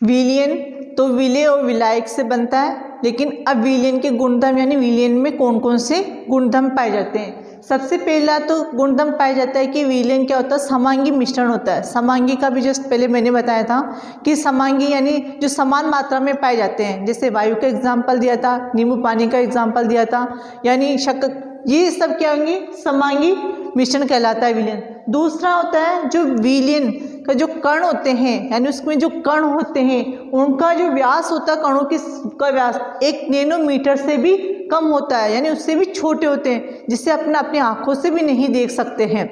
विलयन तो विलेय और विलायक से बनता है, लेकिन अब विलयन के गुणधर्म यानी विलयन में कौन कौन से गुणधर्म पाए जाते हैं। सबसे पहला तो गुणधर्म पाया जाता है कि विलयन क्या होता है, समांगी मिश्रण होता है। समांगी का भी जस्ट पहले मैंने बताया था कि समांगी यानी जो समान मात्रा में पाए जाते हैं, जैसे वायु का एग्जाम्पल दिया था, नींबू पानी का एग्जाम्पल दिया था, यानी शक्कर, ये सब क्या होंगे, समांगी मिश्रण कहलाता है विलयन। दूसरा होता है जो विलयन का जो कण होते हैं, यानी उसमें जो कण होते हैं उनका जो व्यास होता है, कणों का व्यास 1 नैनोमीटर से भी कम होता है, यानी उससे भी छोटे होते हैं, जिसे अपनी आंखों से भी नहीं देख सकते हैं।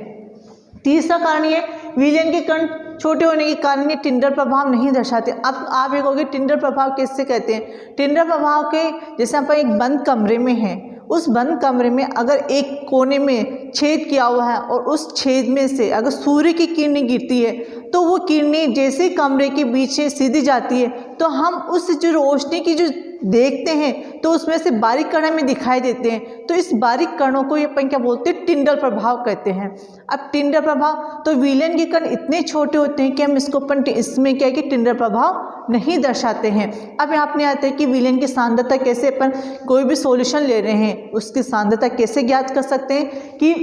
तीसरा कारण ये विलयन के कण छोटे होने के कारण ये टिंडर प्रभाव नहीं दर्शाते। अब आप ये कहोगे टिंडर प्रभाव किससे कहते हैं। टिंडर प्रभाव के जैसे अपन एक बंद कमरे में हैं, उस बंद कमरे में अगर एक कोने में छेद किया हुआ है और उस छेद में से अगर सूर्य की किरणें गिरती है तो वो किरणें जैसे कमरे के बीच से सीधी जाती है तो हम उस जो रोशनी की जो देखते हैं तो उसमें से बारीक कण हमें दिखाई देते हैं। तो इस बारीक कणों को अपन क्या बोलते हैं, टिंडर प्रभाव कहते हैं। अब टिंडर प्रभाव तो विलयन के कण इतने छोटे होते हैं कि हम इसको अपन इसमें क्या है कि टिंडर प्रभाव नहीं दर्शाते हैं। अब यहाँ पे आते हैं कि विलयन की सांद्रता कैसे, अपन कोई भी सॉल्यूशन ले रहे हैं उसकी सांद्रता कैसे ज्ञात कर सकते हैं कि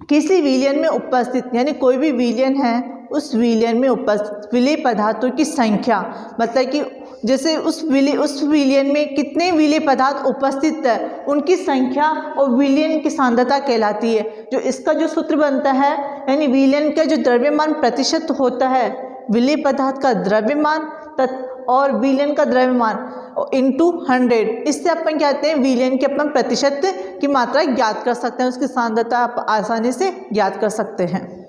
किसी विलयन में उपस्थित, यानी कोई भी विलयन है उस विलयन में उपस्थित विलेय पदार्थों की संख्या, मतलब कि जैसे उस विलयन में कितने विलेय पदार्थ उपस्थित है उनकी संख्या और विलयन की सांद्रता कहलाती है। जो इसका जो सूत्र बनता है, यानी विलयन का जो द्रव्यमान प्रतिशत होता है, विलेय पदार्थ का द्रव्यमान और विलयन का द्रव्यमान इंटू 100, इससे अपन क्या कहते हैं, विलयन के अपन प्रतिशत की मात्रा ज्ञात कर सकते हैं, उसकी सांद्रता आप आसानी से ज्ञात कर सकते हैं।